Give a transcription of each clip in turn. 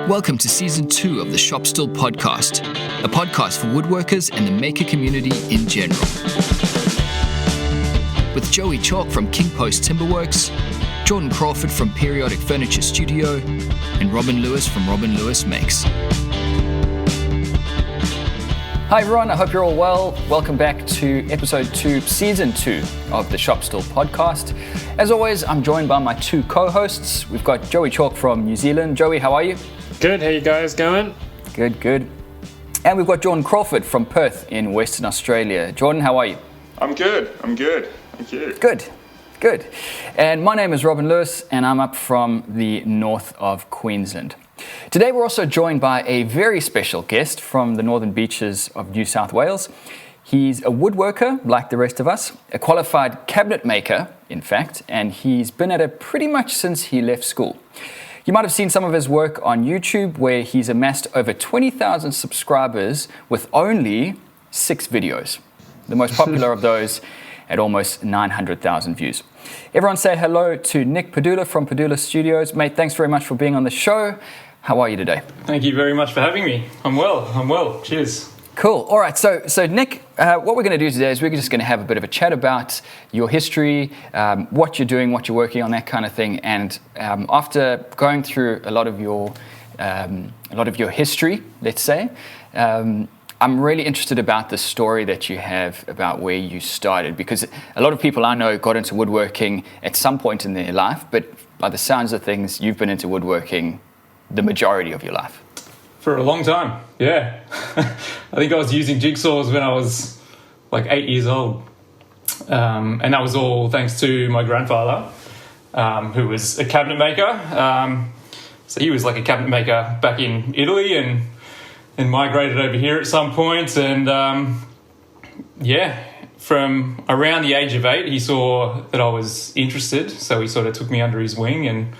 Welcome to Season 2 of the Shop Stool Podcast, a podcast for woodworkers and the maker community in general. With Joey Chalk from King Post Timberworks, Jordan Crawford from Periodic Furniture Studio, and Robin Lewis from RobinLewisMakes. Hi everyone, I hope you're all well. Welcome back to Episode 2, Season 2 of the Shop Stool Podcast. As always, I'm joined by my two co-hosts. We've got Joey Chalk from New Zealand. Joey, how are you? Good, how you guys going? Good. And we've got Jordan Crawford from Perth in Western Australia. Jordan, how are you? I'm good. Thank you. Good. And my name is Robin Lewis, and I'm up from the north of Queensland. Today we're also joined by a very special guest from the northern beaches of New South Wales. He's a woodworker, like the rest of us, a qualified cabinet maker, in fact, and he's been at it pretty much since he left school. You might have seen some of his work on YouTube, where he's amassed over 20,000 subscribers with only 6 videos. The most popular of those at almost 900,000 views. Everyone say hello to Nick Pedulla from Pedulla Studios. Mate, thanks very much for being on the show. How are you today? Thank you very much for having me. I'm well. Cheers. Cool. All right. So Nick, what we're going to do today is we're just going to have a bit of a chat about your history, what you're doing, what you're working on, that kind of thing. And after going through a lot of your history, let's say, I'm really interested about the story that you have about where you started, because a lot of people I know got into woodworking at some point in their life, but by the sounds of things, you've been into woodworking the majority of your life. For a long time, yeah. I think I was using jigsaws when I was like 8 years old. And that was all thanks to my grandfather, who was a cabinet maker. So he was like a cabinet maker back in Italy and migrated over here at some point. And from around the age of 8, he saw that I was interested. So he sort of took me under his wing and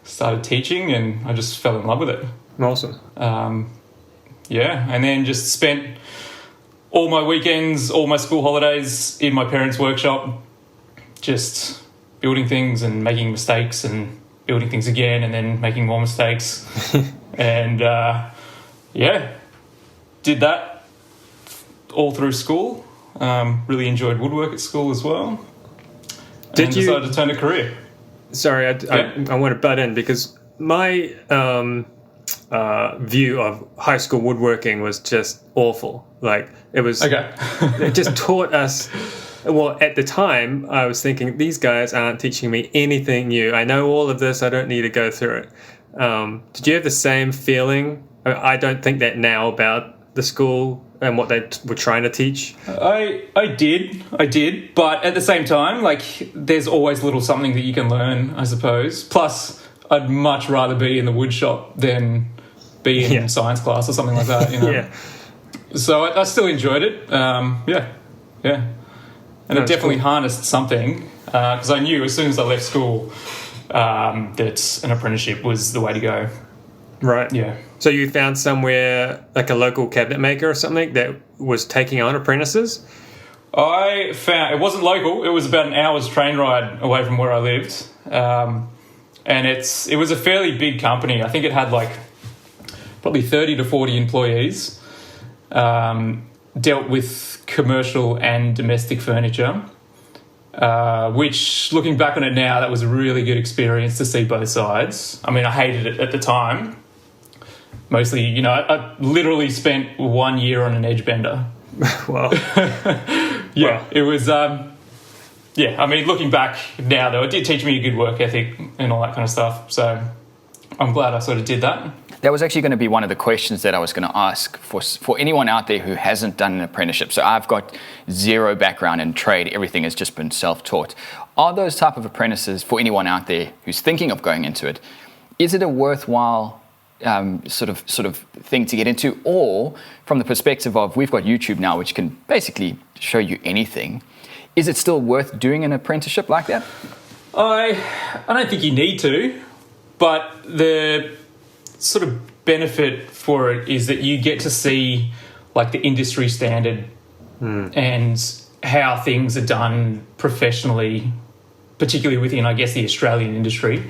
started teaching, and I just fell in love with it. Awesome. And then just spent all my weekends, all my school holidays in my parents' workshop, just building things and making mistakes and building things again and then making more mistakes. And did that all through school. Really enjoyed woodwork at school as well. Decided to turn a career. Sorry, I want to butt in because my view of high school woodworking was just awful. Like, it was... Okay. It just taught us... Well, at the time, I was thinking, these guys aren't teaching me anything new. I know all of this. I don't need to go through it. Did you have the same feeling? I don't think that now about the school and what they were trying to teach. I did. But at the same time, like, there's always a little something that you can learn, I suppose. Plus, I'd much rather be in the wood shop than be in science class or something like that, you know? Yeah. So I still enjoyed it. And it definitely harnessed something, because I knew as soon as I left school that an apprenticeship was the way to go. Right. Yeah. So you found somewhere, like a local cabinet maker or something, that was taking on apprentices? I found... It wasn't local. It was about an hour's train ride away from where I lived. And it was a fairly big company. I think it had like probably 30 to 40 employees. Dealt with commercial and domestic furniture, which, looking back on it now, that was a really good experience to see both sides. I mean, I hated it at the time. Mostly, you know, I literally spent 1 year on an edge bender. Wow. Wow. It was... I mean, looking back now, though, it did teach me a good work ethic and all that kind of stuff. So I'm glad I sort of did that. That was actually going to be one of the questions that I was going to ask for anyone out there who hasn't done an apprenticeship. So I've got zero background in trade. Everything has just been self-taught. Are those type of apprentices, for anyone out there who's thinking of going into it, is it a worthwhile sort of thing to get into? Or from the perspective of, we've got YouTube now, which can basically show you anything, is it still worth doing an apprenticeship like that? I don't think you need to, but the sort of benefit for it is that you get to see like the industry standard and how things are done professionally, particularly within, I guess, the Australian industry.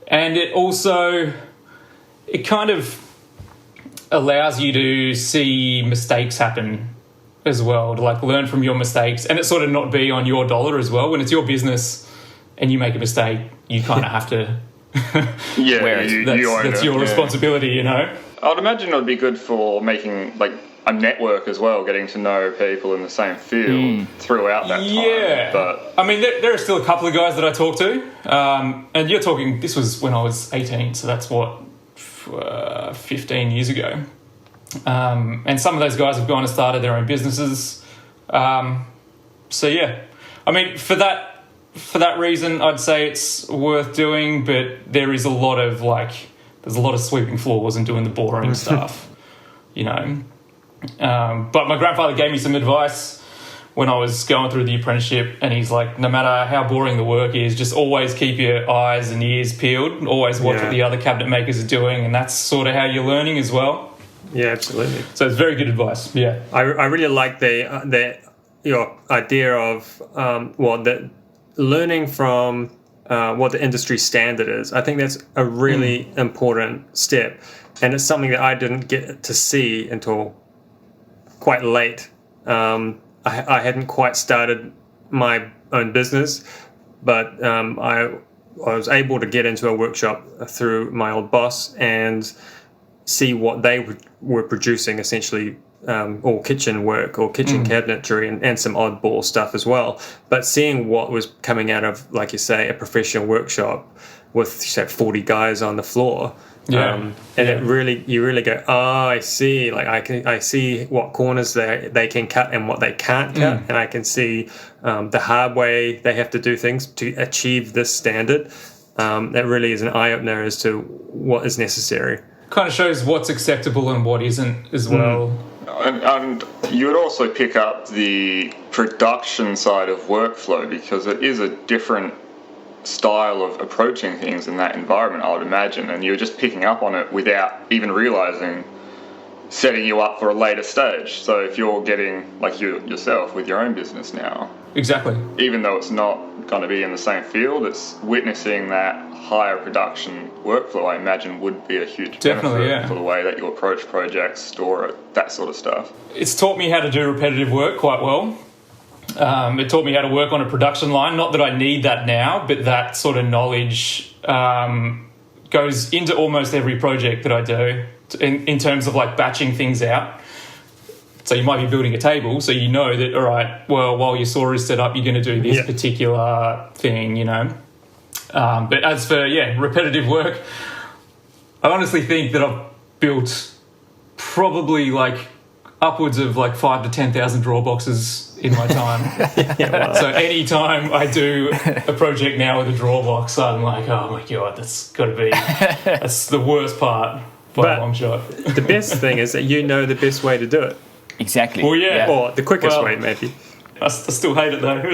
And it also it kind of allows you to see mistakes happen as well, to like learn from your mistakes, and it sort of not be on your dollar as well. When it's your business and you make a mistake, you kind of have to wear it. That's your responsibility, you know. I'd imagine it would be good for making like a network as well, getting to know people in the same field throughout that time. Yeah, but I mean, there are still a couple of guys that I talk to, and you're talking. This was when I was 18, so that's what 15 years ago. And some of those guys have gone and started their own businesses. So yeah, I mean, for that reason, I'd say it's worth doing. But there is a lot of there's a lot of sweeping floors and doing the boring stuff, you know. But my grandfather gave me some advice when I was going through the apprenticeship, and he's like, no matter how boring the work is, just always keep your eyes and ears peeled, always watch what the other cabinet makers are doing, and that's sort of how you're learning as well. Yeah, absolutely. So it's very good advice. Yeah, I really like your idea of the learning from what the industry standard is. I think that's a really important step, and it's something that I didn't get to see until quite late. I hadn't quite started my own business, but I was able to get into a workshop through my old boss and see what they were producing, essentially, all kitchen work or kitchen cabinetry and some oddball stuff as well. But seeing what was coming out of, like you say, a professional workshop with, say, 40 guys on the floor. It really, you really go, I see. Like I see what corners they can cut and what they can't cut, and I can see the hard way they have to do things to achieve this standard. That really is an eye opener as to what is necessary. Kind of shows what's acceptable and what isn't as well. And you would also pick up the production side of workflow, because it is a different style of approaching things in that environment, I would imagine, and you're just picking up on it without even realizing, setting you up for a later stage. So if you're getting, like you yourself with your own business now, exactly, even though it's not going to be in the same field, it's witnessing that higher production workflow, I imagine, would be a huge benefit for the way that you approach projects, store it, that sort of stuff. It's taught me how to do repetitive work quite well. It taught me how to work on a production line. Not that I need that now, but that sort of knowledge goes into almost every project that I do in terms of like batching things out. So you might be building a table, so you know that, all right, well, while your saw is set up, you're going to do this particular thing, you know. But as for, repetitive work, I honestly think that I've built probably like upwards of like 5,000 to 10,000 drawer boxes in my time. So any time I do a project now with a drawer box, I'm like, oh my God, that's the worst part by a long shot. The best thing is that you know the best way to do it. Exactly. Well, yeah. Or the quickest way, maybe. I still hate it though.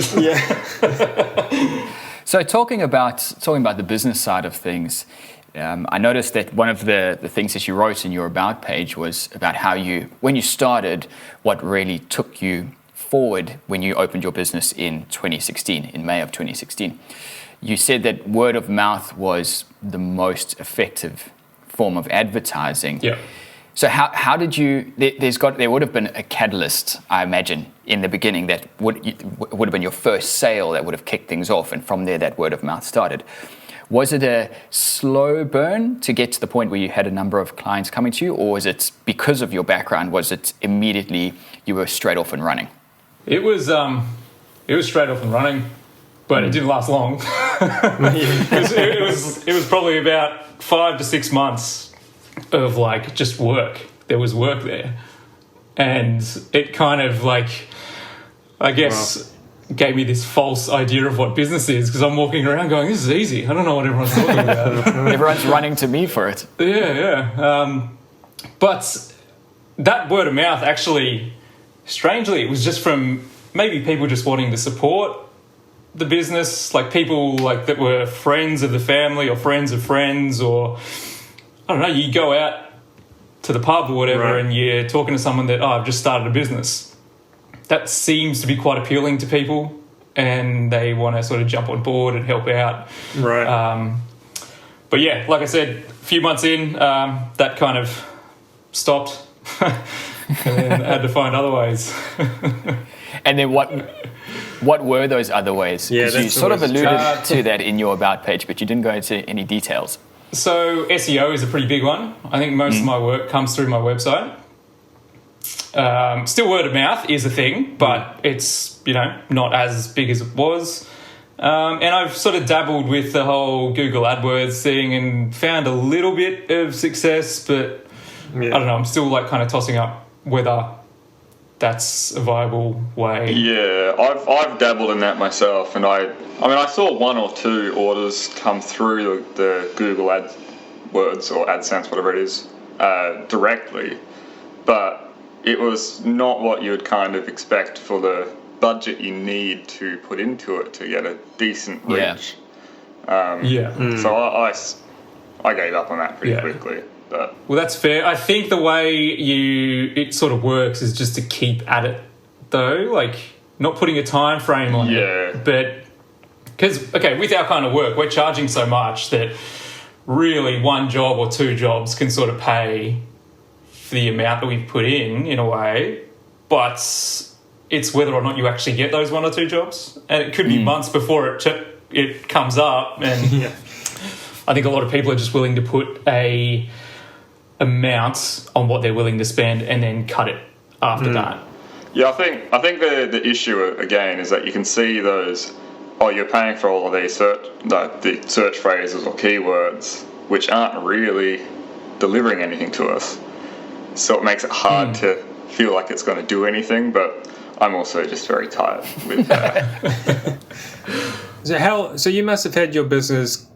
So talking about the business side of things, I noticed that one of the things that you wrote in your About page was about how when you started, what really took you forward when you opened your business in 2016, in May of 2016. You said that word of mouth was the most effective form of advertising. Yeah. So how did you? There would have been a catalyst, I imagine, in the beginning that would have been your first sale that would have kicked things off, and from there that word of mouth started. Was it a slow burn to get to the point where you had a number of clients coming to you, or was it because of your background? Was it immediately you were straight off and running? It was straight off and running, but it didn't last long. It was probably about 5 to 6 months of like just work. There was work there, and it kind of like, I guess, gave me this false idea of what business is, because I'm walking around going, this is easy. I don't know what everyone's talking about. Everyone's running to me for it. Yeah. But that word of mouth, actually, strangely, it was just from maybe people just wanting to support the business, like people like that were friends of the family or friends of friends, or I don't know, you go out to the pub or whatever and you're talking to someone that, I've just started a business. That seems to be quite appealing to people, and they want to sort of jump on board and help out. Right. But yeah, like I said, a few months in, that kind of stopped. And then I had to find other ways. And then what were those other ways? Yeah, you sort of alluded to that in your About page, but you didn't go into any details. So SEO is a pretty big one. I think most of my work comes through my website. Still word of mouth is a thing, but it's, not as big as it was. And I've sort of dabbled with the whole Google AdWords thing and found a little bit of success, but I don't know, I'm still like kind of tossing up whether that's a viable way. Yeah, I've dabbled in that myself, and I saw 1 or 2 orders come through the Google AdWords or AdSense, whatever it is, directly, but it was not what you would kind of expect for the budget you need to put into it to get a decent reach. So I gave up on that pretty quickly. But. Well, that's fair. I think the way it sort of works is just to keep at it, though, like not putting a time frame on it. But because with our kind of work, we're charging so much that really 1 job or 2 jobs can sort of pay for the amount that we've put in a way, but it's whether or not you actually get those 1 or 2 jobs, and it could be months before it comes up. And I think a lot of people are just willing to put a amount on what they're willing to spend and then cut it after that. Yeah, I think the issue again is that you can see those. Oh, you're paying for all of these the search phrases or keywords, which aren't really delivering anything to us. So it makes it hard to feel like it's going to do anything. But I'm also just very tired with that. So you must have had your business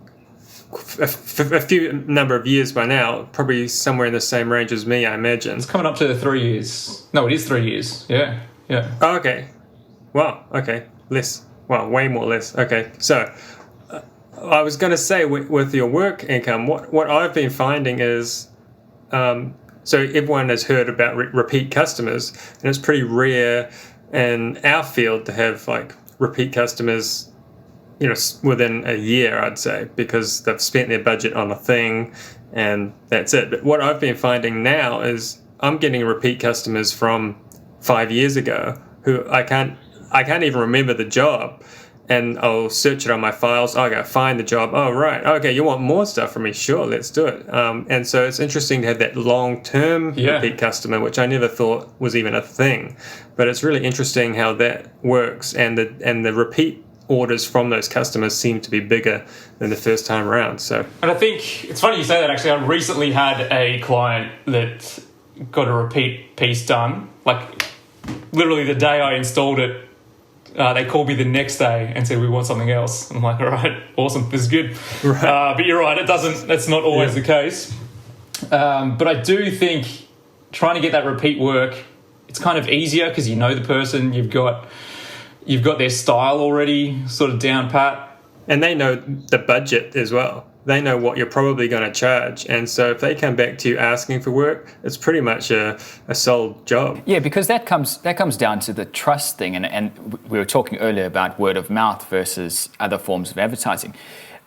a few number of years by now, probably somewhere in the same range as me, I imagine. It's coming up to 3 years. No, it is 3 years. Yeah. Oh, okay. Wow. Okay. Less. Well, way more less. Okay. So I was going to say with your work income, what I've been finding is, so everyone has heard about repeat customers, and it's pretty rare in our field to have like repeat customers within a year, I'd say, because they've spent their budget on a thing and that's it. But what I've been finding now is I'm getting repeat customers from 5 years ago who I can't even remember the job, and I'll search it on my files. I'll go find the job. Oh, right. Okay, you want more stuff from me? Sure, let's do it. And so it's interesting to have that long-term repeat customer, which I never thought was even a thing. But it's really interesting how that works, and the repeat orders from those customers seem to be bigger than the first time around. And I think it's funny you say that. Actually, I recently had a client that got a repeat piece done. Like literally the day I installed it, they called me the next day and said, we want something else. I'm like, all right, awesome, this is good. Right. But you're right, that's not always the case. But I do think trying to get that repeat work, it's kind of easier because you know the person, you've got their style already sort of down pat. And they know the budget as well. They know what you're probably going to charge. And so if they come back to you asking for work, it's pretty much a sold job. Yeah, because that comes down to the trust thing. And we were talking earlier about word of mouth versus other forms of advertising.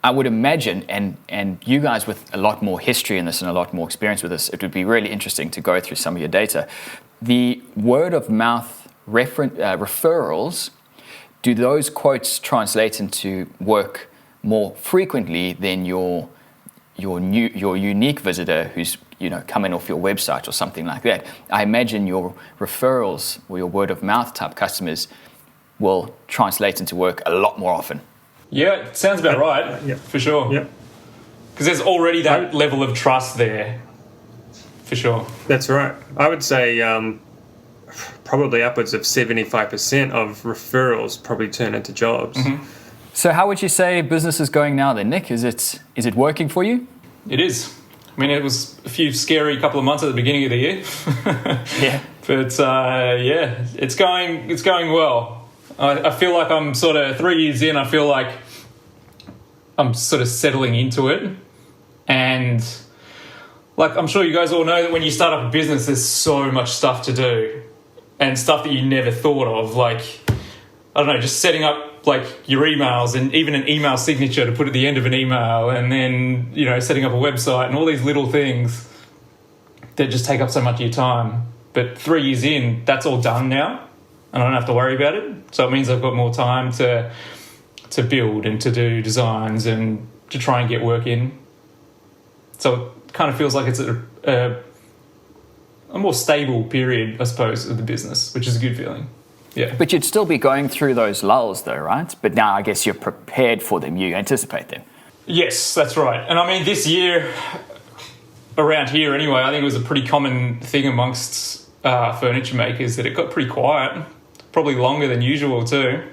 I would imagine, and you guys with a lot more history in this and a lot more experience with this, it would be really interesting to go through some of your data. The word of mouth referrals, do those quotes translate into work more frequently than your unique visitor who's coming off your website or something like that? I imagine your referrals or your word of mouth type customers will translate into work a lot more often. Yeah, it sounds about right. For sure. Yeah, because there's already that level of trust there. For sure. That's right. I would say probably upwards of 75% of referrals probably turn into jobs. Mm-hmm. So how would you say business is going now then, Nick? Is it working for you? It is. I mean, it was a few scary couple of months at the beginning of the year. Yeah. But it's going well. I feel like I'm sort of 3 years in, I feel like I'm sort of settling into it. And like, I'm sure you guys all know that when you start up a business, there's so much stuff to do and stuff that you never thought of. Like, I don't know, just setting up up like your emails and even an email signature to put at the end of an email, and then, you know, setting up a website and all these little things that just take up so much of your time. But 3 years in, that's all done now, and I don't have to worry about it. So it means I've got more time to build and to do designs and to try and get work in. So it kind of feels like it's a more stable period, I suppose, of the business, which is a good feeling. Yeah. But you'd still be going through those lulls though, right? But now I guess you're prepared for them. You anticipate them. Yes, that's right. And I mean, this year, around here anyway, I think it was a pretty common thing amongst furniture makers that it got pretty quiet, probably longer than usual too.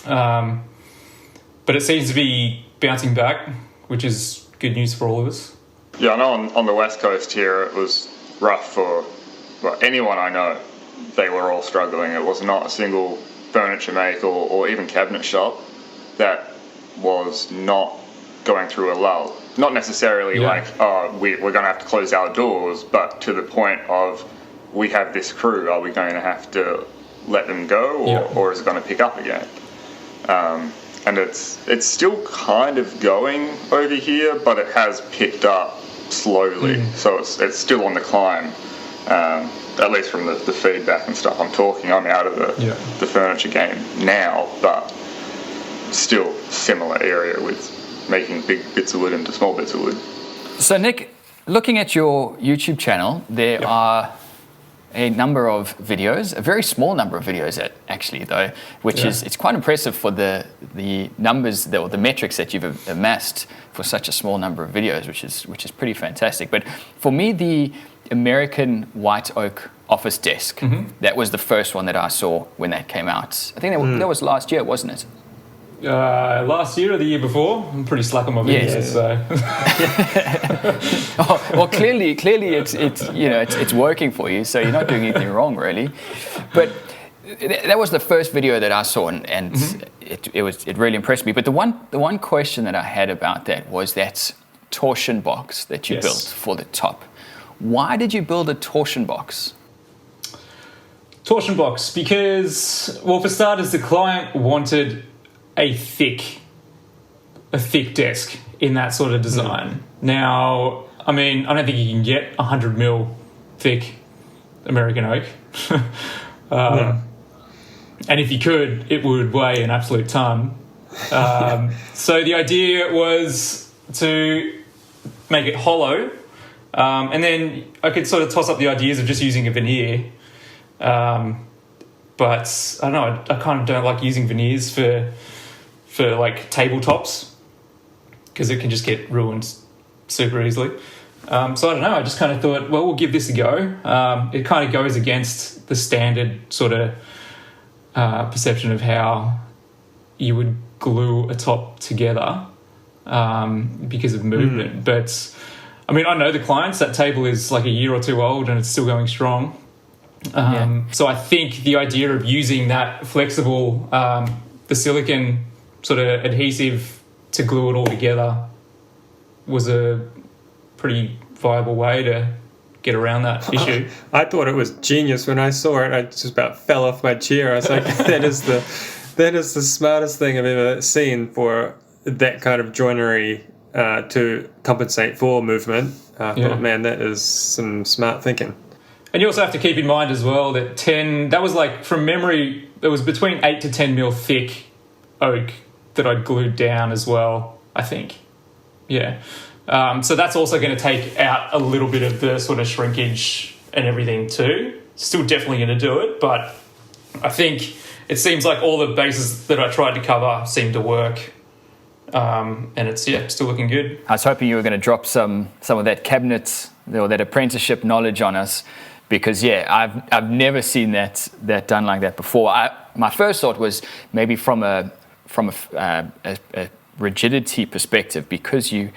But it seems to be bouncing back, which is good news for all of us. Yeah, I know on the West Coast here it was rough for anyone I know. They were all struggling. It was not a single furniture maker or even cabinet shop that was not going through a lull. Not necessarily like, oh, we're going to have to close our doors, but to the point of, we have this crew, are we going to have to let them go, or is it going to pick up again? And it's still kind of going over here, but it has picked up slowly. So it's still on the climb. At least from the feedback and stuff I'm out of the furniture game now, but still similar area with making big bits of wood into small bits of wood. So Nick, looking at your YouTube channel, there are a number of videos, a very small number of videos actually though, which is, it's quite impressive for the numbers or the metrics that you've amassed for such a small number of videos, which is pretty fantastic. But for me, the American white oak office desk, that was the first one that I saw when that came out. I think that was last year, wasn't it? Last year or the year before? I'm pretty slack on my videos, so. Well, clearly, it's working for you, so you're not doing anything wrong, really. But that was the first video that I saw, and it really impressed me. But the one question that I had about that was that torsion box that you built for the top. Why did you build a torsion box? Torsion box because, well, for starters, the client wanted a thick desk in that sort of design. Now, I mean, I don't think you can get 100 mil thick American oak. And if you could, it would weigh an absolute ton. So the idea was to make it hollow, and then I could sort of toss up the ideas of just using a veneer. But I don't know, I kind of don't like using veneers for like tabletops because it can just get ruined super easily. So I don't know, I just kind of thought, well, we'll give this a go. It kind of goes against the standard sort of perception of how you would glue a top together because of movement. But I mean, I know the clients, that table is like a year or two old and it's still going strong. So I think the idea of using that flexible, the silicone sort of adhesive to glue it all together was a pretty viable way to get around that issue. I thought it was genius when I saw it. I just about fell off my chair. I was like, that is the smartest thing I've ever seen for that kind of joinery to compensate for movement. I thought, man, that is some smart thinking. And you also have to keep in mind as well that that was like, from memory, it was between 8 to 10 mil thick oak that I'd glued down as well, I think. Yeah. So that's also going to take out a little bit of the sort of shrinkage and everything too. Still definitely going to do it, but I think it seems like all the bases that I tried to cover seemed to work. And it's, still looking good. I was hoping you were going to drop some of that cabinet or that apprenticeship knowledge on us, because I've never seen that done like that before. My first thought was maybe from a rigidity perspective, because you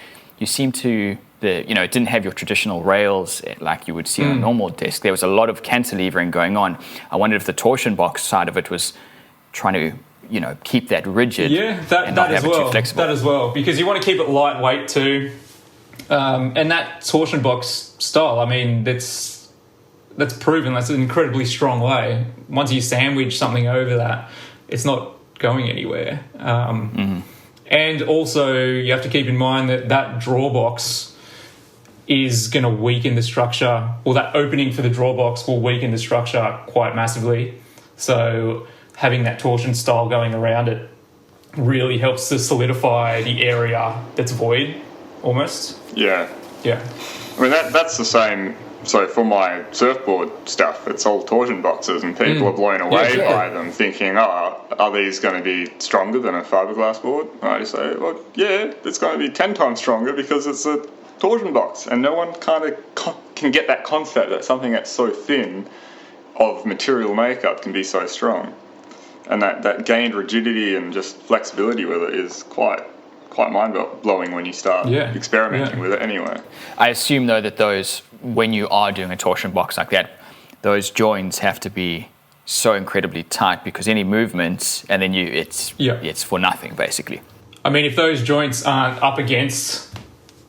seem to it didn't have your traditional rails like you would see on a normal desk. There was a lot of cantilevering going on. I wondered if the torsion box side of it was trying to keep that rigid. Yeah, that as well. That as well, because you want to keep it lightweight too. And that torsion box style, I mean, that's proven. That's an incredibly strong way. Once you sandwich something over that, it's not going anywhere. And also, you have to keep in mind that draw box is going to weaken the structure, or that opening for the draw box will weaken the structure quite massively. So having that torsion style going around it really helps to solidify the area that's void, almost. Yeah. Yeah. I mean, that's the same. So for my surfboard stuff, it's all torsion boxes, and people are blown away by them, thinking, are these going to be stronger than a fiberglass board? And I just say, well, yeah, it's going to be 10 times stronger because it's a torsion box, and no one kind of can get that concept that something that's so thin of material makeup can be so strong. And that gained rigidity and just flexibility with it is quite mind-blowing when you start experimenting with it anyway. I assume, though, that those, when you are doing a torsion box like that, those joints have to be so incredibly tight, because any movements, and then it's for nothing, basically. I mean, if those joints aren't up against...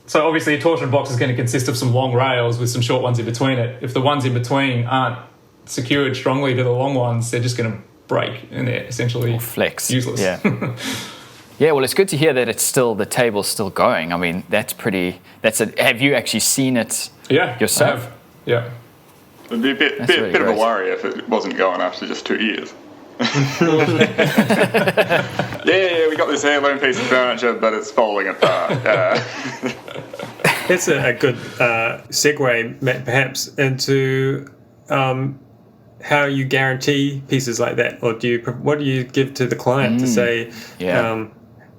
So obviously a torsion box is going to consist of some long rails with some short ones in between it. If the ones in between aren't secured strongly to the long ones, they're just going to break, and they're essentially flex. Useless. Yeah. Yeah, well, it's good to hear that the table's still going. I mean, have you actually seen it yourself? I have. Yeah. It'd be a bit of a worry if it wasn't going after just 2 years. Yeah, we got this heirloom piece of furniture, but it's falling apart. It's a good segue, Matt, perhaps, into how you guarantee pieces like that, or what do you give to the client to say,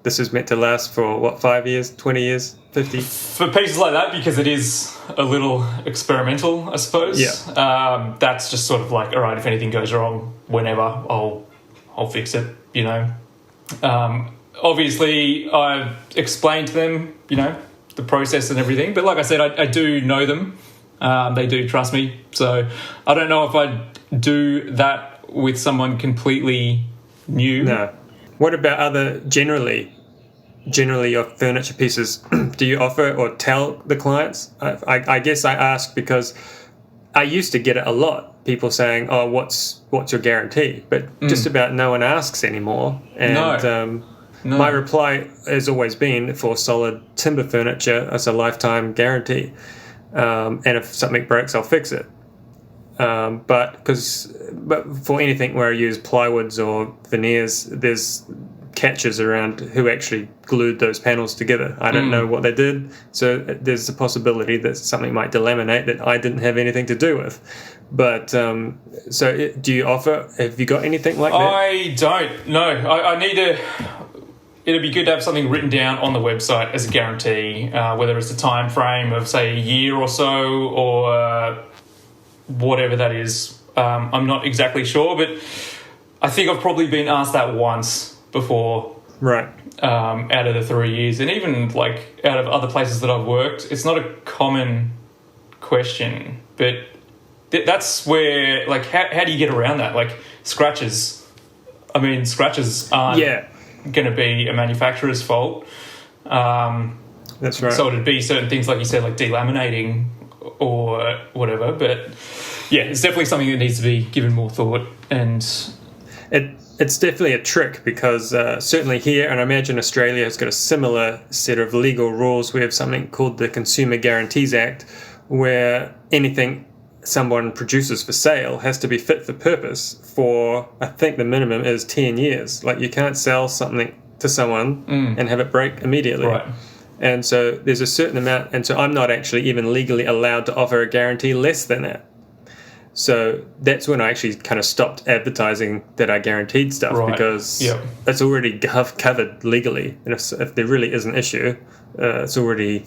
this is meant to last for 5 years, 20 years, 50? For pieces like that, because it is a little experimental, I suppose. Yeah. That's just sort of like, all right, if anything goes wrong, whenever, I'll fix it. You know. Obviously, I've explained to them, the process and everything. But like I said, I do know them. They do trust me. So I don't know if I'd do that with someone completely new. No. What about other generally your furniture pieces? Do you offer or tell the clients? I guess I ask because I used to get it a lot. People saying, "Oh, what's your guarantee?" But just about no one asks anymore. And No. My reply has always been, for solid timber furniture, it's a lifetime guarantee. And if something breaks, I'll fix it. But for anything where I use plywoods or veneers, there's catches around who actually glued those panels together. I don't know what they did, so there's a possibility that something might delaminate that I didn't have anything to do with. But do you offer? Have you got anything like that? I don't. No, I need to. It'd be good to have something written down on the website as a guarantee, whether it's a time frame of, say, a year or so, or whatever that is. I'm not exactly sure, but I think I've probably been asked that once before. Right. Out of the 3 years, and even like out of other places that I've worked, it's not a common question, but that's where, like, how do you get around that? Like, scratches. I mean, scratches aren't going to be a manufacturer's fault. That's right. So it'd be certain things, like you said, like delaminating or whatever. But yeah, it's definitely something that needs to be given more thought. And it's definitely a trick, because certainly here, and I imagine Australia has got a similar set of legal rules. We have something called the Consumer Guarantees Act, where anything someone produces for sale has to be fit for purpose for, I think the minimum is 10 years. Like, you can't sell something to someone and have it break immediately. Right. And so there's a certain amount, and so I'm not actually even legally allowed to offer a guarantee less than that. So that's when I actually kind of stopped advertising that I guaranteed stuff, because it's already covered legally. And if there really is an issue, there's already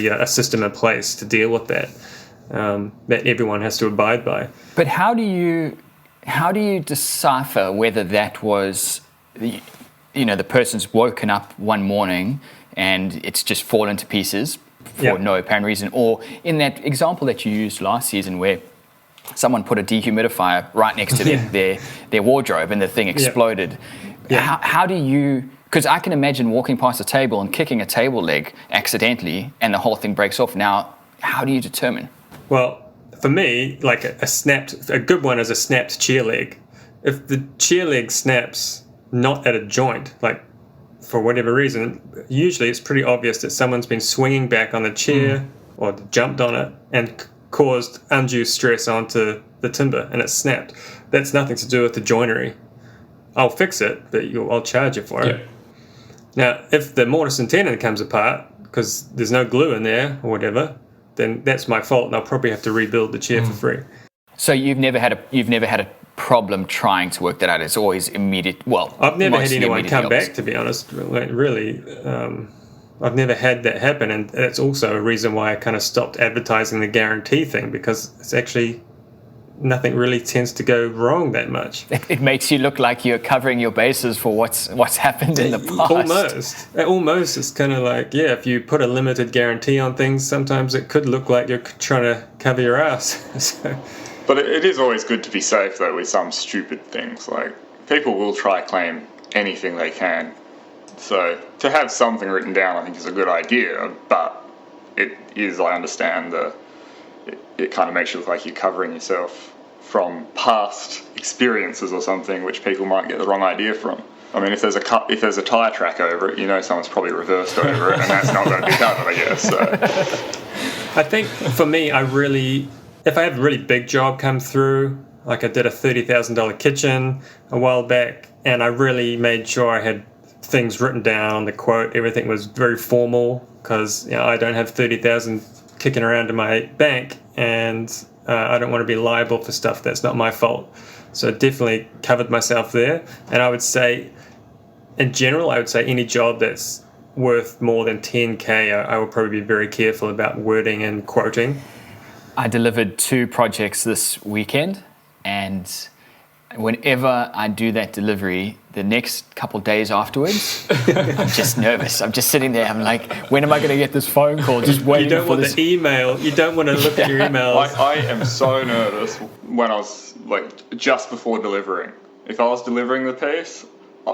a system in place to deal with that. That everyone has to abide by. But how do you decipher whether that was, the person's woken up one morning and it's just fallen to pieces for no apparent reason, or in that example that you used last season where someone put a dehumidifier right next to their wardrobe and the thing exploded. How do you... Because I can imagine walking past a table and kicking a table leg accidentally and the whole thing breaks off. Now, how do you determine? Well, for me, like a good one is a snapped chair leg. If the chair leg snaps, not at a joint, like for whatever reason, usually it's pretty obvious that someone's been swinging back on the chair or jumped on it and caused undue stress onto the timber and it snapped. That's nothing to do with the joinery. I'll fix it, but I'll charge you for it. Now, if the mortise and tenon comes apart because there's no glue in there or whatever, then that's my fault, and I'll probably have to rebuild the chair for free. So you've never had a problem trying to work that out. It's always immediate. Well, I've never had anyone come back, to be honest. Like, really, I've never had that happen, and that's also a reason why I kind of stopped advertising the guarantee thing, because it's actually nothing really tends to go wrong that much. It makes you look like you're covering your bases for what's happened in the past. Almost. It's kind of like, if you put a limited guarantee on things, sometimes it could look like you're trying to cover your ass. So. But it is always good to be safe, though, with some stupid things. Like, people will try claim anything they can. So to have something written down, I think, is a good idea. But it is, I understand, it kind of makes you look like you're covering yourself from past experiences or something, which people might get the wrong idea from. I mean, if there's a tyre track over it, someone's probably reversed over it, and that's not going to be covered, I guess. So. I think for me, if I have a really big job come through, like I did a $30,000 kitchen a while back, and I really made sure I had things written down on the quote, everything was very formal, because I don't have $30,000 kicking around in my bank, and I don't want to be liable for stuff that's not my fault. So I definitely covered myself there. And I would say, in general, any job that's worth more than 10K, I would probably be very careful about wording and quoting. I delivered 2 projects this weekend, and whenever I do that delivery, the next couple of days afterwards, I'm just nervous. I'm just sitting there. I'm like, when am I going to get this phone call? Just waiting for this. You don't want the email. You don't want to look at your emails. I am so nervous when I was, just before delivering. If I was delivering the piece,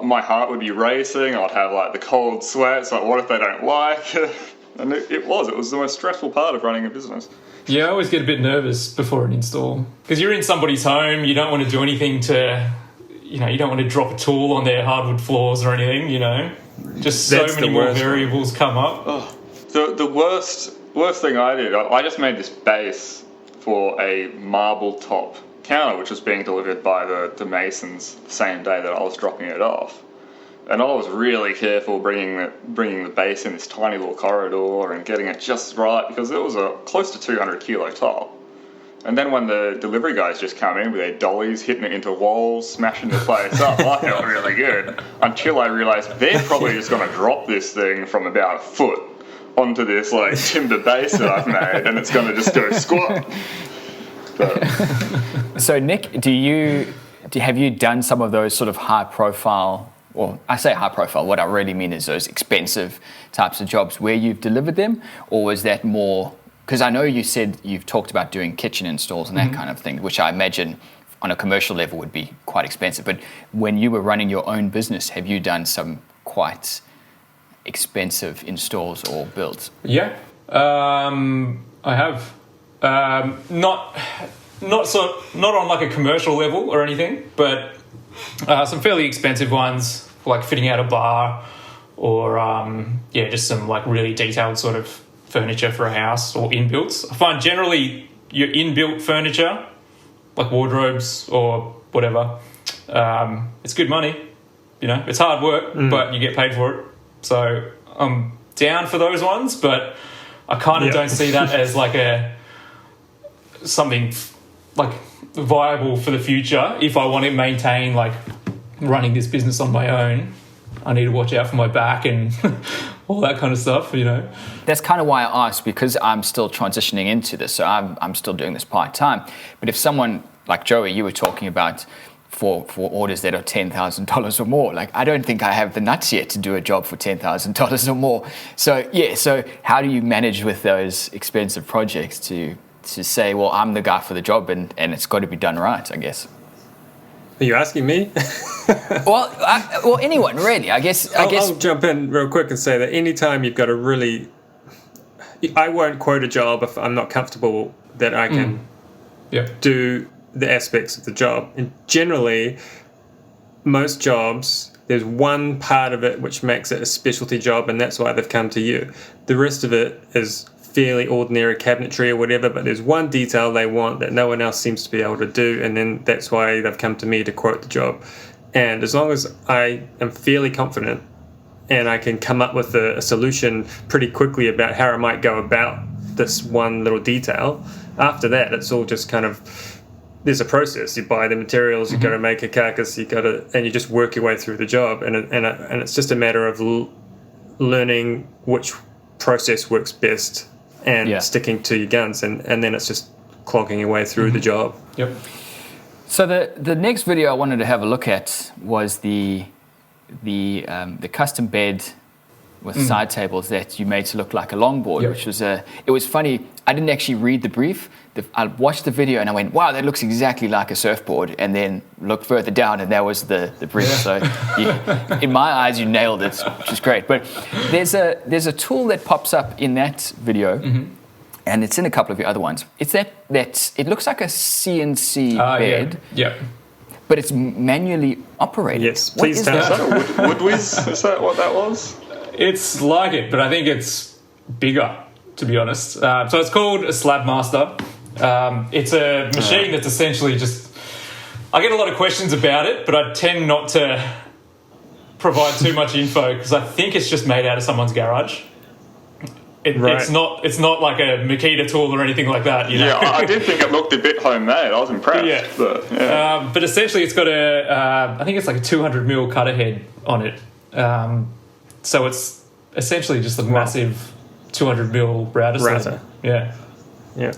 my heart would be racing. I'd have, the cold sweats. What if they don't like it? And it was the most stressful part of running a business. Yeah, I always get a bit nervous before an install. Because you're in somebody's home, you don't want to do anything to, you don't want to drop a tool on their hardwood floors or anything, Just so many more variables come up. Oh, the worst thing I did, I just made this base for a marble top counter, which was being delivered by the masons the same day that I was dropping it off. And I was really careful bringing the base in this tiny little corridor and getting it just right, because it was a close to 200 kilo top. And then when the delivery guys just come in with their dollies, hitting it into walls, smashing the place up, I felt really good, until I realised they're probably just going to drop this thing from about a foot onto this timber base that I've made, and it's going to just go squat. So Nick, have you done some of those sort of high profile? Well, I say high profile, what I really mean is those expensive types of jobs where you've delivered them, or was that more, because I know you said you've talked about doing kitchen installs and that kind of thing, which I imagine on a commercial level would be quite expensive, but when you were running your own business, have you done some quite expensive installs or builds? Yeah, I have. Not on a commercial level or anything, but some fairly expensive ones, like fitting out a bar, or just some really detailed sort of furniture for a house, or inbuilts. I find generally your inbuilt furniture, like wardrobes or whatever, it's good money. It's hard work, but you get paid for it. So I'm down for those ones, but I kind of don't see that as something viable for the future. If I want to maintain running this business on my own, I need to watch out for my back and all that kind of stuff, That's kind of why I asked, because I'm still transitioning into this, so I'm still doing this part-time. But if someone like Joey, you were talking about for orders that are $10,000 or more, I don't think I have the nuts yet to do a job for $10,000 or more. So how do you manage with those expensive projects to say, well, I'm the guy for the job and it's got to be done right, I guess? Are you asking me? well, anyone really. I guess. I'll jump in real quick and say that anytime you've got I won't quote a job if I'm not comfortable that I can do the aspects of the job. And generally, most jobs there's one part of it which makes it a specialty job, and that's why they've come to you. The rest of it is fairly ordinary cabinetry or whatever, but there's one detail they want that no one else seems to be able to do, and then that's why they've come to me to quote the job. And as long as I am fairly confident and I can come up with a solution pretty quickly about how I might go about this one little detail, after that it's all just kind of, there's a process. You buy the materials, you've got to make a carcass, and you just work your way through the job, and it's just a matter of learning which process works best and sticking to your guns, and then it's just clogging your way through the job. Yep. So the next video I wanted to have a look at was the custom bed with side tables that you made to look like a longboard, which was it was funny. I didn't actually read the brief. I watched the video and I went, wow, that looks exactly like a surfboard, and then looked further down and that was the brief. So in my eyes, you nailed it, which is great. But there's a tool that pops up in that video, and it's in a couple of your other ones. It's that it looks like a CNC bed. Yeah. But it's manually operated. Yes, please tell us. Is that a Woodwiz? Is that what that was? It's like it, but I think it's bigger, to be honest. So it's called a Slab Master. It's a machine that's essentially just... I get a lot of questions about it, but I tend not to provide too much info because I think it's just made out of someone's garage. It's not like a Makita tool or anything like that. You know? Yeah, I did think it looked a bit homemade. I was impressed. Yeah. But essentially it's got I think it's like a 200mm cutter head on it. So it's essentially just a massive 200mm router. Yeah.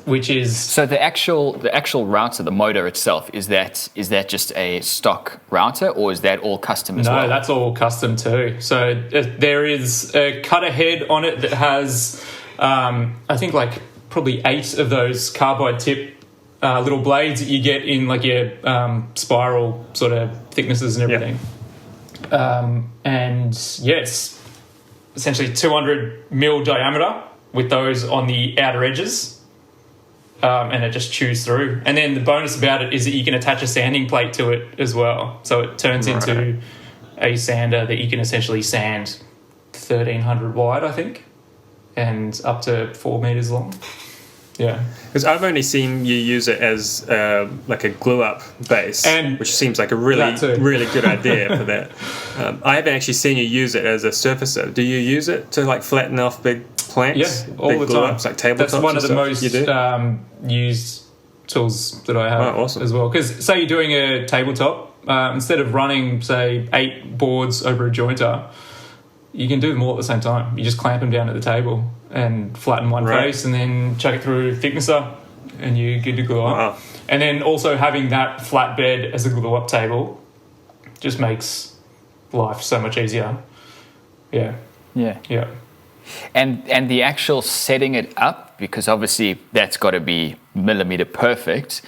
Which is... So the actual router, the motor itself, is that just a stock router, or is that all custom as well? No, that's all custom too. So there is a cutter head on it that has, I think, like probably 8 of those carbide tip little blades that you get in like your spiral sort of thicknesses and everything. And yes, essentially 200mm diameter with those on the outer edges. And it just chews through. And then the bonus about it is that you can attach a sanding plate to it as well. So it turns into a sander that you can essentially sand 1,300 wide, I think, and up to 4 meters long. Yeah. Because I've only seen you use it as like a glue-up base, which seems like a really good idea for that. I haven't actually seen you use it as a surfacer. Do you use it to like flatten off big planks? Yeah, all the time. Like tabletops. That's one of the most used tools that I have as well. Because say you're doing a tabletop, instead of running, say, 8 boards over a jointer, you can do them all at the same time. You just clamp them down at the table and flatten one face and then chuck it through a thicknesser and you're good to glue up. And then also having that flat bed as a glue-up table just makes life so much easier. Yeah. And the actual setting it up, because obviously that's got to be millimeter perfect.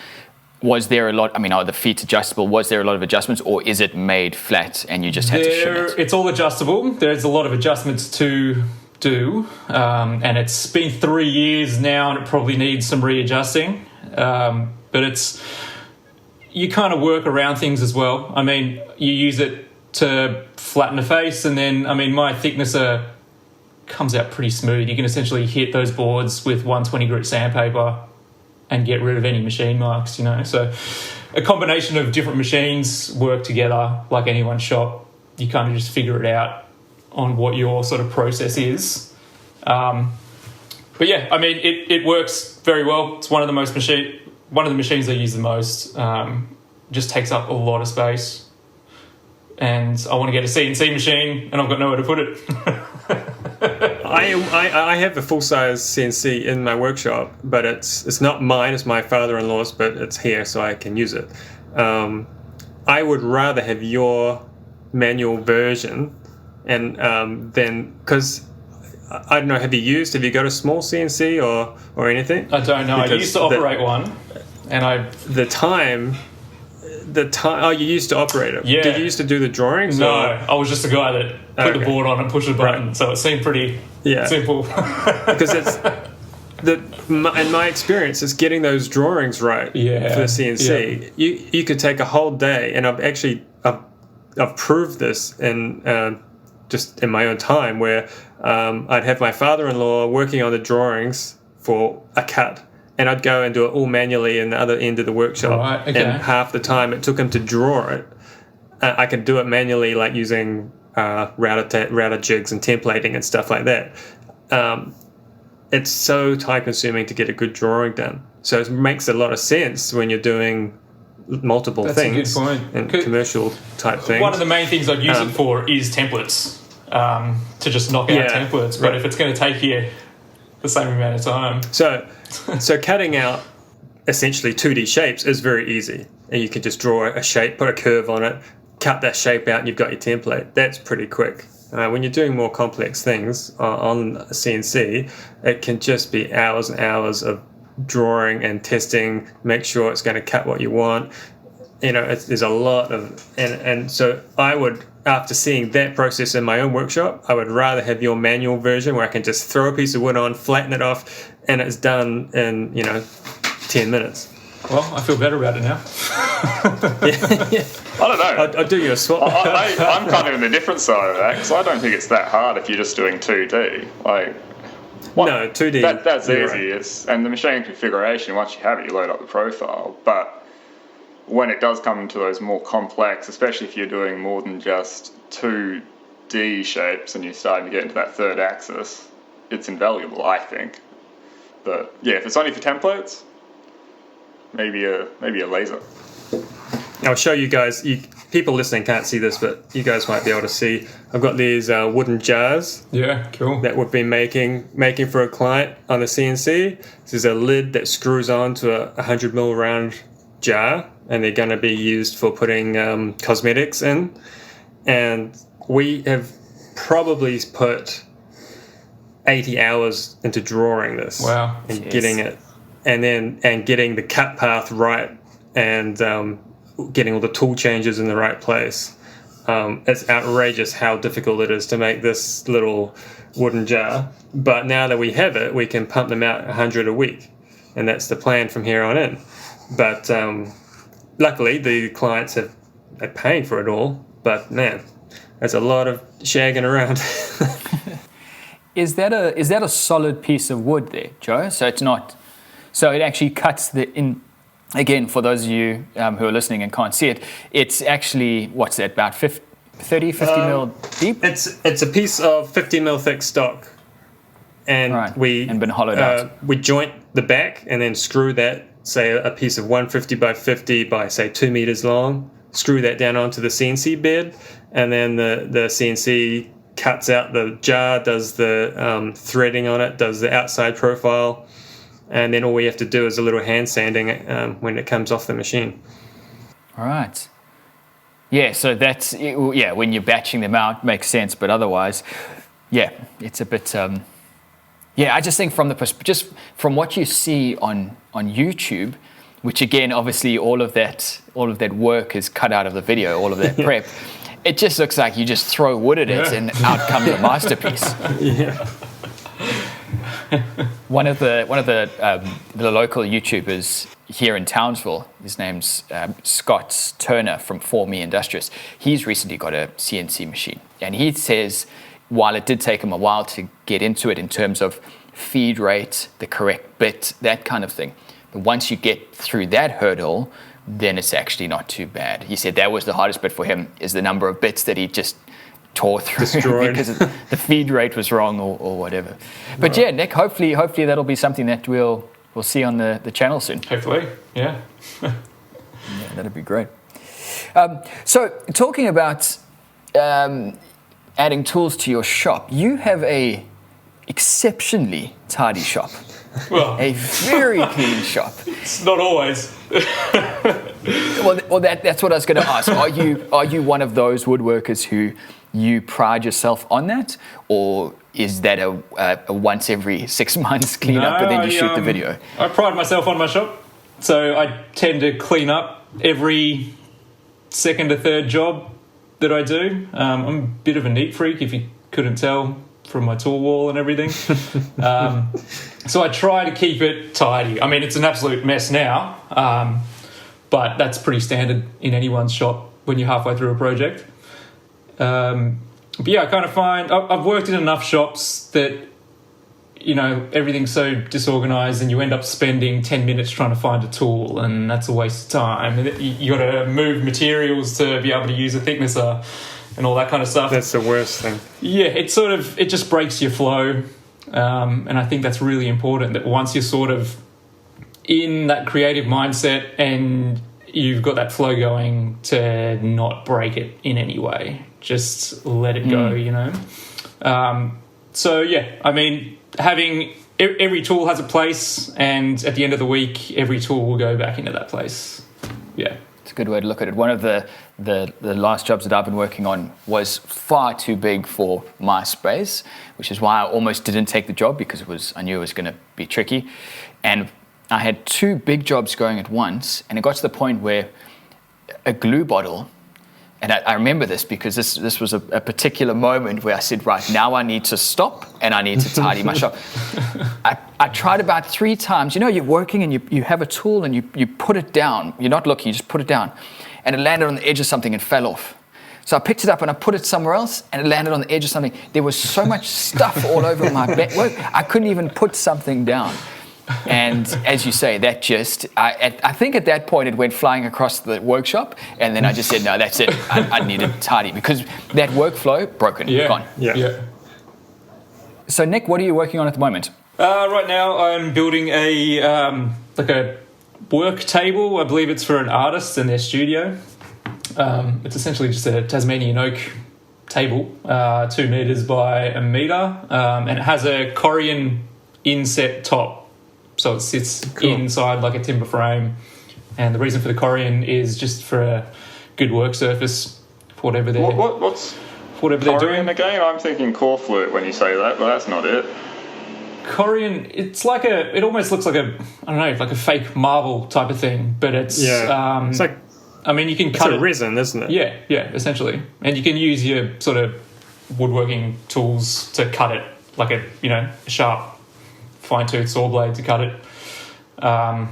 Was there a lot? I mean, are the feet adjustable? Was there a lot of adjustments, or is it made flat and you just had to shim it? It's all adjustable. There's a lot of adjustments to do, and it's been 3 years now, and it probably needs some readjusting. But you kind of work around things as well. I mean, you use it to flatten the face, and then my thicknesser comes out pretty smooth. You can essentially hit those boards with 120 grit sandpaper and get rid of any machine marks, you know. So a combination of different machines work together like any one shop. You kind of just figure it out on what your sort of process is. But yeah, I mean, it works very well. It's one of the machines I use the most. Just takes up a lot of space. And I want to get a CNC machine and I've got nowhere to put it. I have a full-size CNC in my workshop, but it's not mine, it's my father-in-law's, but it's here so I can use it. I would rather have your manual version, and then, because I don't know, have you got a small CNC or anything? I don't know. I used to operate one, and you used to operate it. Yeah. Did you used to do the drawings? No, I was just a guy that put the board on and pushed a button, so it seemed pretty simple. Because in my experience, it's getting those drawings right for the CNC. Yeah. You could take a whole day, and I've I've proved this in just in my own time, where I'd have my father-in-law working on the drawings for a cut, and I'd go and do it all manually in the other end of the workshop. Right, okay. And half the time it took him to draw it, I could do it manually, like using router jigs and templating and stuff like that. It's so time consuming to get a good drawing done. So it makes a lot of sense when you're doing multiple things and commercial type things. One of the main things I'd use it for is templates, to just knock out templates. But if it's going to take you the same amount of time. So cutting out essentially 2D shapes is very easy. And you can just draw a shape, put a curve on it, cut that shape out, and you've got your template. That's pretty quick. When you're doing more complex things on a CNC, it can just be hours and hours of drawing and testing, make sure it's going to cut what you want. There's a lot of... And so I would, after seeing that process in my own workshop, I would rather have your manual version where I can just throw a piece of wood on, flatten it off, and it's done in, 10 minutes. Well, I feel better about it now. yeah. I don't know. I'll do you a swap. I'm kind of in the different side of that, because I don't think it's that hard if you're just doing 2D. No, 2D. That's easy. Right. And the machine configuration, once you have it, you load up the profile. But when it does come to those more complex, especially if you're doing more than just 2D shapes and you're starting to get into that third axis, it's invaluable, I think. But yeah, if it's only for templates, maybe a laser. I'll show you guys. People listening can't see this, but you guys might be able to see. I've got these wooden jars. Yeah, cool. That we've been making for a client on the CNC. This is a lid that screws on to a 100mm round jar, and they're going to be used for putting cosmetics in. And we have probably put 80 hours into drawing this. Wow. And getting it, and getting the cut path right, and getting all the tool changes in the right place. It's outrageous how difficult it is to make this little wooden jar. But now that we have it, we can pump them out 100 a week. And that's the plan from here on in. But luckily, the clients are paying for it all. But man, there's a lot of shagging around. Is that a solid piece of wood there, Joe? So it's not... So it actually cuts in... Again, for those of you who are listening and can't see it, it's actually, what's that, about 50 mil deep? It's a piece of 50 mil thick stock. And and been hollowed out. We joint the back and then screw that, say a piece of 150 by 50 by, say, 2 meters long, screw that down onto the CNC bed, and then the CNC cuts out the jar, does the threading on it, does the outside profile, and then all we have to do is a little hand sanding when it comes off the machine. All right. Yeah, so that's... Yeah, when you're batching them out, makes sense, but otherwise, yeah, it's a bit... Yeah, I just think just from what you see on YouTube, which again, obviously, all of that work is cut out of the video, all of that prep. It just looks like you just throw wood at it and out comes a masterpiece. Yeah. One of the local YouTubers here in Townsville, his name's Scott Turner from For Me Industrious. He's recently got a CNC machine, and he says while it did take him a while to get into it in terms of feed rate, the correct bit, that kind of thing, but once you get through that hurdle, then it's actually not too bad. He said that was the hardest bit for him, is the number of bits that he just tore through because the feed rate was wrong or whatever. But yeah, Nick, hopefully that'll be something that we'll see on the channel soon. Hopefully, yeah. Yeah, that'd be great. So talking about adding tools to your shop, you have a exceptionally tidy shop. Well, a very clean shop. It's not always. Well, that's what I was going to ask. Are you one of those woodworkers who you pride yourself on that, or is that a once every 6 months clean up and then you shoot the video? I pride myself on my shop, so I tend to clean up every second or third job that I do. I'm a bit of a neat freak, if you couldn't tell from my tool wall and everything. So I try to keep it tidy. I mean, it's an absolute mess now, but that's pretty standard in anyone's shop when you're halfway through a project. But yeah, I kind of find I've worked in enough shops that, you know, everything's so disorganized and you end up spending 10 minutes trying to find a tool, and that's a waste of time. And you got to move materials to be able to use a thicknesser and all that kind of stuff. That's the worst thing. Yeah, it just breaks your flow. And I think that's really important, that once you're sort of in that creative mindset and you've got that flow going, to not break it in any way. Just let it go, you know. So, yeah, I mean, having every tool has a place, and at the end of the week, every tool will go back into that place. Yeah. It's a good way to look at it. One of the last jobs that I've been working on was far too big for my space, which is why I almost didn't take the job, because I knew it was going to be tricky. And I had two big jobs going at once, and it got to the point where a glue bottle, and I remember this because this was a particular moment where I said, right, now I need to stop and I need to tidy my shop. I tried about 3 times. You know, you're working and you have a tool and you put it down. You're not looking, you just put it down. And it landed on the edge of something and fell off. So I picked it up and I put it somewhere else, and it landed on the edge of something. There was so much stuff all over my bed. I couldn't even put something down. And as you say, that just, I think at that point it went flying across the workshop, and then I just said, no, that's it. I need it tidy, because that workflow, broken, gone. Yeah. So Nick, what are you working on at the moment? Right now I'm building a work table. I believe it's for an artist in their studio. It's essentially just a Tasmanian oak table, 2 meters by a meter, and it has a Corian inset top. So it sits inside like a timber frame. And the reason for the Corian is just for a good work surface for whatever they're, what's whatever they're doing. Corian again? I'm thinking corflute when you say that, but that's not it. Corian, it's like it almost looks like like a fake marble type of thing, but it's... Yeah, it's like... I mean, you can cut it. It's a resin, isn't it? Yeah, essentially. And you can use your sort of woodworking tools to cut it, like a sharp, fine-tooth saw blade to cut it. But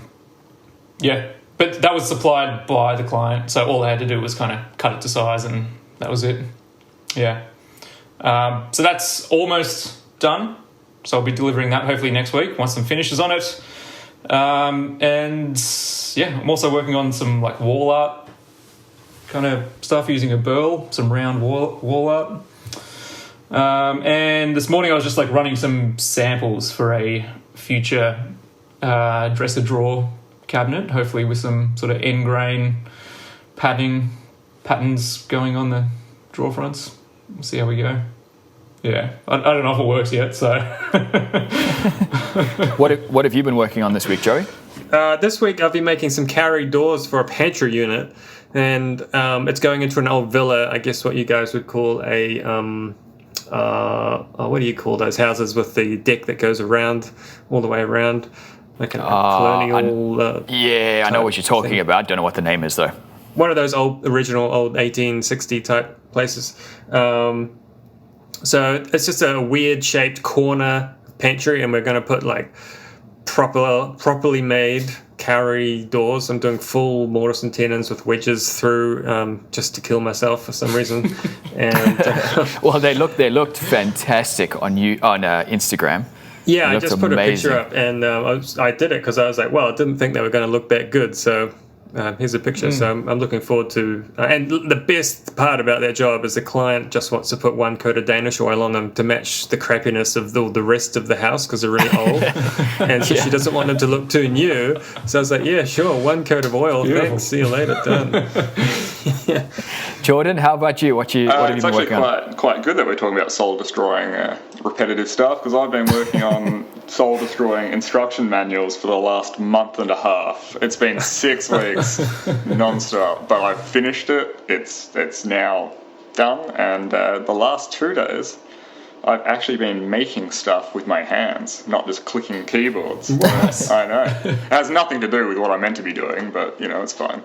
that was supplied by the client, so all I had to do was kind of cut it to size, and that was it. Yeah. So that's almost done. So I'll be delivering that hopefully next week once some finishes on it. And yeah, I'm also working on some like wall art kind of stuff using a burl, some round wall art. And this morning I was just like running some samples for a future dresser drawer cabinet, hopefully with some sort of end grain patterns going on the drawer fronts. We'll see how we go. Yeah, I don't know if it works yet, so... What have you been working on this week, Joey? This week I've been making some carry doors for a pantry unit, and it's going into an old villa, I guess what you guys would call a... what do you call those houses with the deck that goes around, all the way around? Like a colonial... I know what you're talking about. Don't know what the name is, though. One of those original 1860 type places. So it's just a weird shaped corner pantry, and we're going to put like properly made carry doors. I'm doing full mortise and tenons with wedges through, just to kill myself for some reason. And well, they looked fantastic on Instagram. Yeah, I just put amazing. A picture up, and I did it because I was like, well, I didn't think they were going to look that good, so. Here's a picture, so I'm looking forward to... and the best part about that job is the client just wants to put 1 coat of Danish oil on them to match the crappiness of the rest of the house because they're really old. And so she doesn't want them to look too new. So I was like, yeah, sure, 1 coat of oil, beautiful. Thanks, see you later, done. Yeah. Jordan, how about you? What have you been working on? It's actually quite good that we're talking about soul-destroying repetitive stuff, because I've been working on soul-destroying instruction manuals for the last month and a half. It's been 6 weeks non-stop, but I've finished it. It's now done, and the last 2 days I've actually been making stuff with my hands, not just clicking keyboards. What? I know. It has nothing to do with what I'm meant to be doing, but it's fine.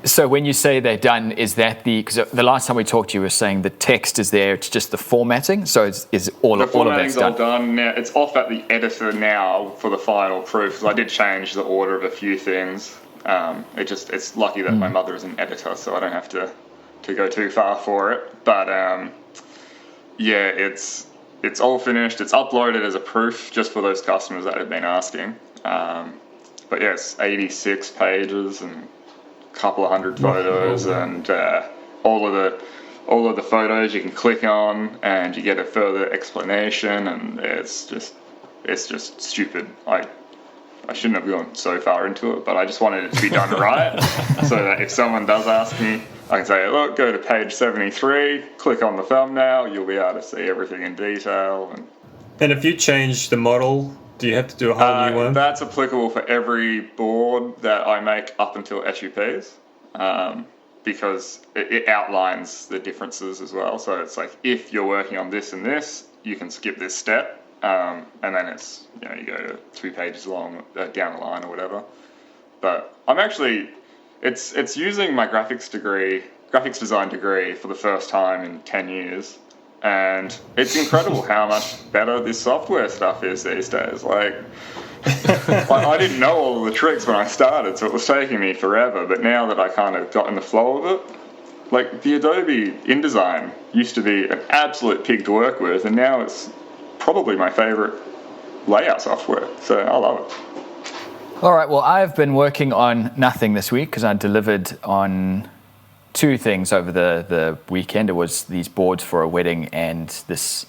So when you say they're done, is that because the last time we talked, you were saying the text is there, it's just the formatting? So is all of that's done? The formatting's all done now. It's off at the editor now for the final proof, because I did change the order of a few things. It's lucky that my mother is an editor, so I don't have to to go too far for it. But yeah, it's all finished. It's uploaded as a proof just for those customers that have been asking. But yes, 86 pages and a couple of hundred photos, and all of the photos you can click on, and you get a further explanation, and it's just stupid. I shouldn't have gone so far into it, but I just wanted it to be done right, so that if someone does ask me, I can say, look, go to page 73, click on the thumbnail, you'll be able to see everything in detail. And if you change the model, do you have to do a whole new one? That's applicable for every board that I make up until SUPs, because it outlines the differences as well. So it's like, if you're working on this and this, you can skip this step. And then it's, you go to 3 pages long down the line or whatever. But I'm actually, it's using my graphics design degree for the first time in 10 years. And it's incredible how much better this software stuff is these days. Like I didn't know all of the tricks when I started, so it was taking me forever. But now that I kind of got in the flow of it, like the Adobe InDesign used to be an absolute pig to work with, and now it's probably my favorite layout software. So I love it. All right, well, I've been working on nothing this week because I delivered on 2 things over the weekend. It was these boards for a wedding and this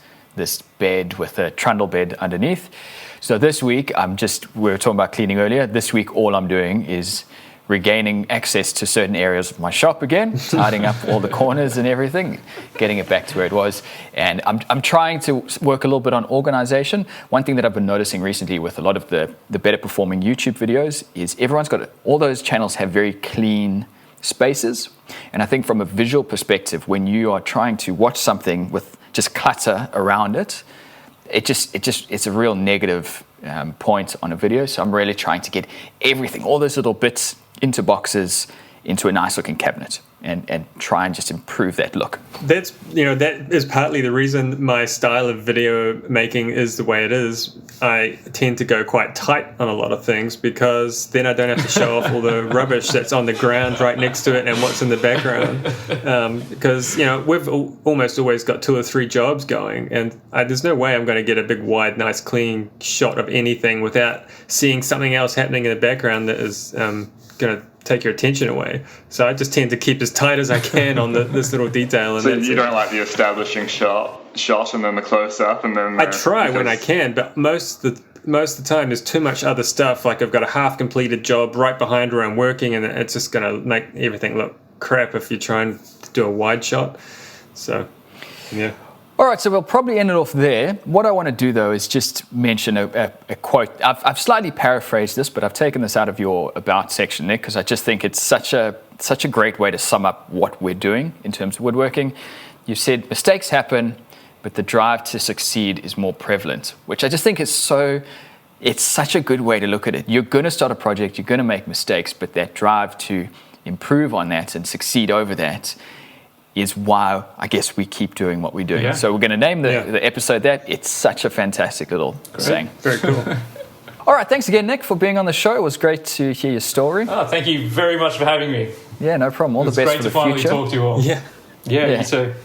bed with a trundle bed underneath. So this week, we were talking about cleaning earlier. This week, all I'm doing is regaining access to certain areas of my shop again, tidying up all the corners and everything, getting it back to where it was. And I'm trying to work a little bit on organization. One thing that I've been noticing recently with a lot of the better performing YouTube videos is all those channels have very clean spaces. And I think from a visual perspective, when you are trying to watch something with just clutter around it, it's a real negative point on a video. So I'm really trying to get everything, all those little bits into boxes, into a nice looking cabinet, and try and just improve that look. That is partly the reason my style of video making is the way it is. I tend to go quite tight on a lot of things, because then I don't have to show off all the rubbish that's on the ground right next to it and what's in the background. Because we've almost always got 2 or 3 jobs going, and there's no way I'm going to get a big, wide, nice, clean shot of anything without seeing something else happening in the background that is going to take your attention away. So I just tend to keep as tight as I can on this little detail. And so you don't like the establishing shot and then the close up, and then I try when I can, but most of the time there's too much other stuff. Like I've got a half completed job right behind where I'm working, and it's just going to make everything look crap if you're trying to do a wide shot. So yeah. All right, so we'll probably end it off there. What I want to do, though, is just mention a quote. I've slightly paraphrased this, but I've taken this out of your About section, Nick, because I just think it's such a great way to sum up what we're doing in terms of woodworking. You said, mistakes happen, but the drive to succeed is more prevalent, which I just think is it's such a good way to look at it. You're going to start a project, you're going to make mistakes, but that drive to improve on that and succeed over that is why I guess we keep doing what we're doing. Yeah. So we're going to name the episode that. It's such a fantastic little saying. Very cool. All right, thanks again, Nick, for being on the show. It was great to hear your story. Oh, thank you very much for having me. Yeah, no problem. All the best for the future. It's great to finally talk to you all. Yeah, you too.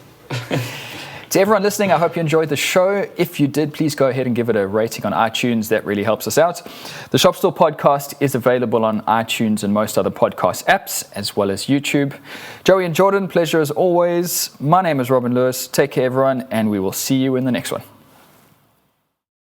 To everyone listening, I hope you enjoyed the show. If you did, please go ahead and give it a rating on iTunes. That really helps us out. The Shop Stool Podcast is available on iTunes and most other podcast apps, as well as YouTube. Joey and Jordan, pleasure as always. My name is Robin Lewis. Take care, everyone, and we will see you in the next one.